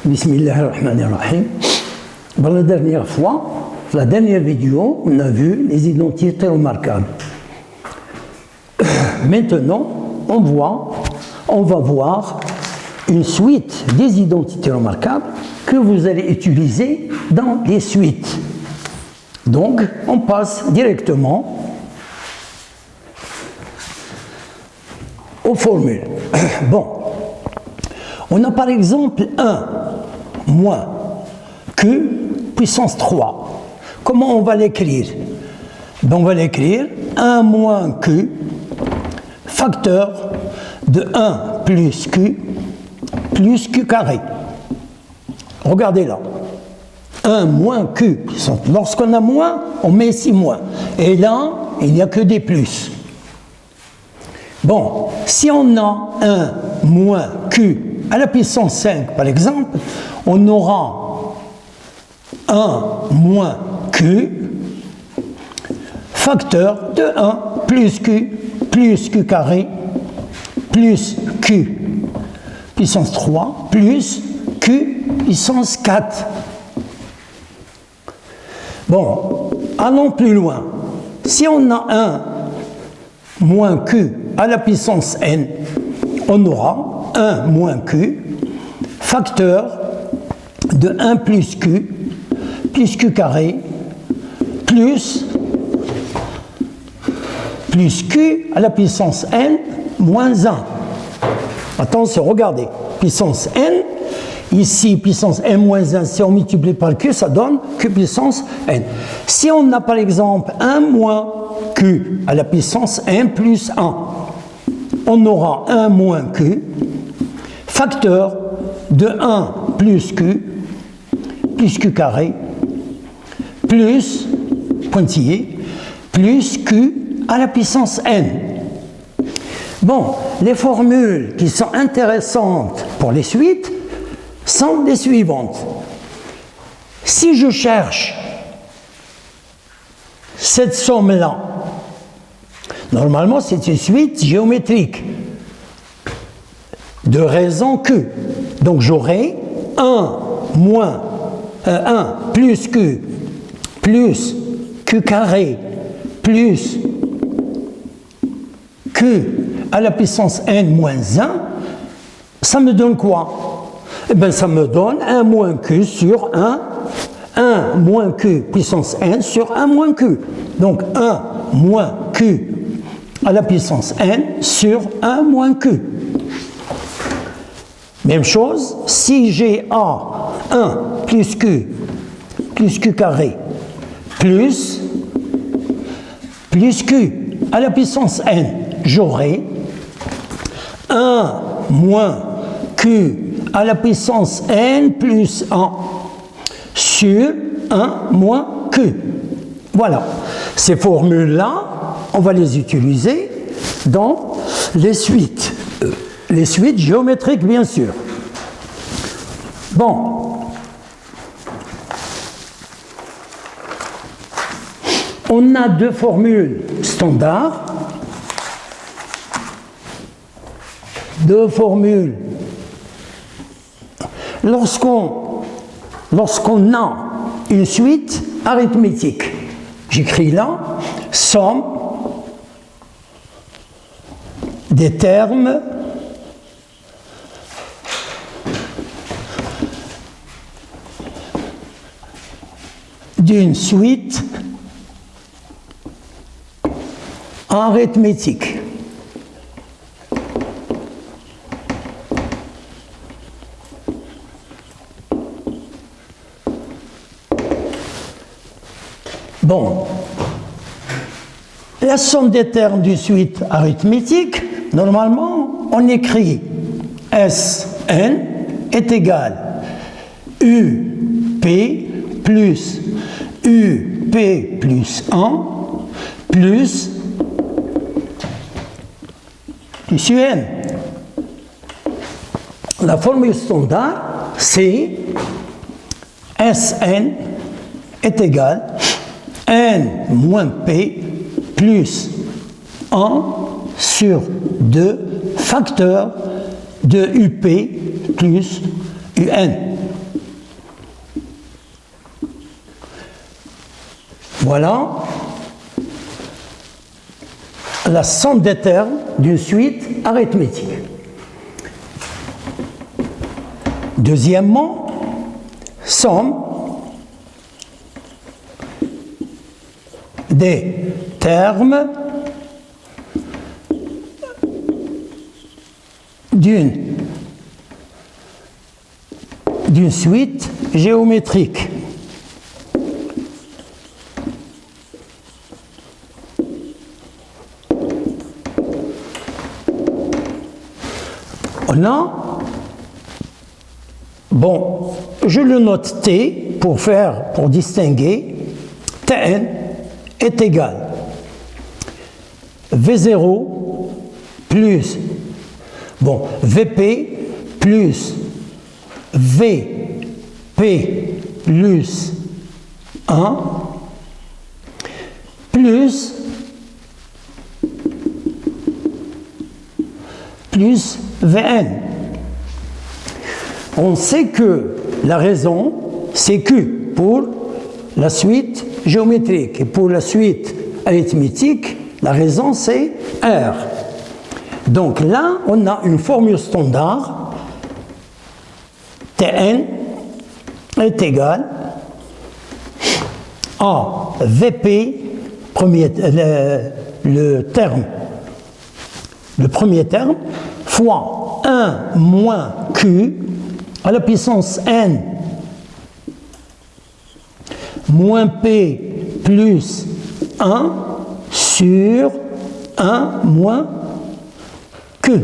Bismillahirrahmanirrahim. Dans la dernière fois, la dernière vidéo, on a vu les identités remarquables. Maintenant, on va voir une suite des identités remarquables que vous allez utiliser dans les suites. Donc, on passe directement aux formules. Bon, on a par exemple 1 moins Q puissance 3. Comment on va l'écrire? Ben, on va l'écrire 1 moins Q facteur de 1 plus Q carré. Regardez là. 1 moins Q. Lorsqu'on a moins, on met ici moins. Et là, il n'y a que des plus. Bon, si on a 1 moins Q à la puissance 5, par exemple, on aura 1 moins Q facteur de 1 plus Q carré plus Q puissance 3 plus Q puissance 4. Bon, allons plus loin. Si on a 1 moins Q à la puissance n, on aura 1 moins Q facteur de 1 plus Q carré plus Q à la puissance n moins 1. Attention, regardez, puissance n, ici puissance n moins 1, si on multiplie par Q, ça donne Q puissance n. Si on a par exemple 1 moins Q à la puissance n plus 1, on aura 1 moins Q facteur de 1 plus Q carré plus pointillé plus Q à la puissance n. Bon, les formules qui sont intéressantes pour les suites sont les suivantes. Si je cherche cette somme-là, normalement c'est une suite géométrique de raison Q. Donc j'aurai 1 plus Q carré plus Q à la puissance n moins 1, ça me donne quoi? Eh bien, ça me donne 1 moins Q sur 1 moins Q puissance n sur 1 moins Q. Donc 1 moins Q à la puissance n sur 1 moins Q. Même chose, si j'ai A1 plus Q carré plus Q à la puissance n, j'aurai 1 moins Q à la puissance n plus 1 sur 1 moins Q. Voilà. Ces formules-là, on va les utiliser dans les suites géométriques, bien sûr. Bon. On a deux formules standards. Deux formules. Lorsqu'on a une suite arithmétique, j'écris là, somme des termes d'une suite arithmétique. Bon, la somme des termes d'une suite arithmétique, normalement, on écrit Sn est égal UP plus UP plus 1 plus UN. La formule standard, c'est Sn est égal n moins p plus 1 sur 2 facteur de up plus un. Voilà la somme des termes d'une suite arithmétique. Deuxièmement, somme des termes d'une suite géométrique. Là, bon, je le note T pour distinguer. Tn est égal V0 plus, bon, Vp plus Vp plus 1 plus Vn. On sait que la raison, c'est Q pour la suite géométrique. Et pour la suite arithmétique, la raison, c'est R. Donc là, on a une formule standard. Tn est égal à Vp, le premier terme, fois 1 moins Q à la puissance n moins P plus 1 sur 1 moins Q.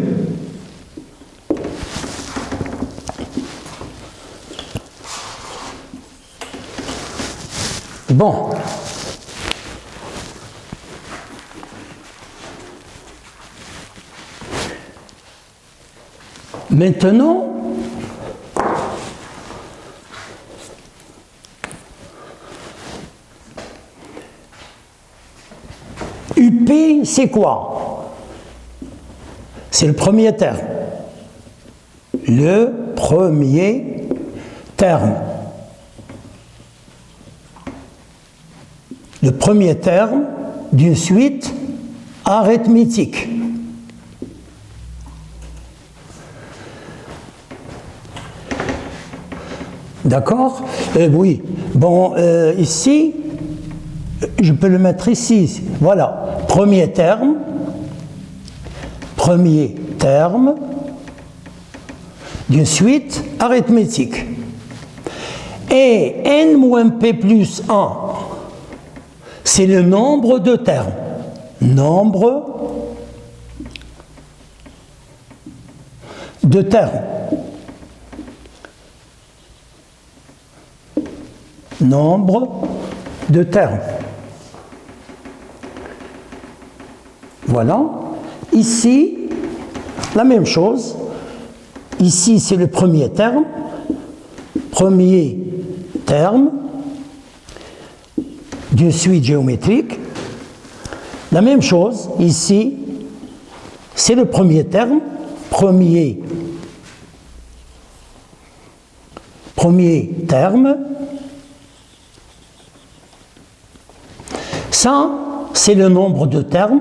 Bon. Maintenant, UP, c'est quoi? C'est le premier terme. Le premier terme. Le premier terme d'une suite arithmétique. D'accord? Oui. Bon, ici, je peux le mettre ici. Voilà. Premier terme d'une suite arithmétique. Et n moins p plus 1, c'est le nombre de termes. Nombre de termes. Nombre de termes. Voilà. Ici, la même chose. Ici, c'est le premier terme. Premier terme d'une suite géométrique. La même chose, ici, c'est le premier terme. Premier terme. Ça, c'est le nombre de termes.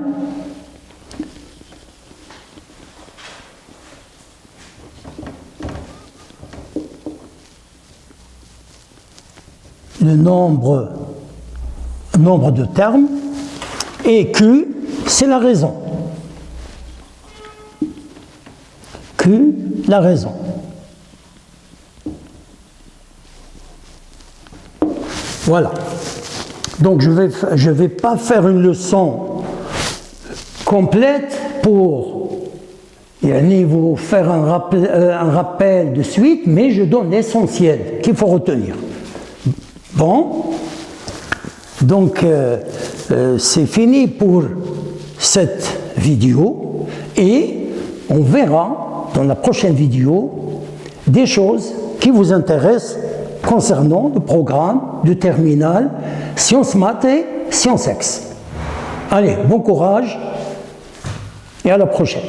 Le nombre de termes. Et Q, c'est la raison. Q, la raison. Voilà. Donc je vais pas faire une leçon complète pour vous faire un rappel de suite, mais je donne l'essentiel qu'il faut retenir. Bon, donc c'est fini pour cette vidéo et on verra dans la prochaine vidéo des choses qui vous intéressent concernant le programme de terminale Sciences Maths et Sciences Ex. Allez, bon courage et à la prochaine.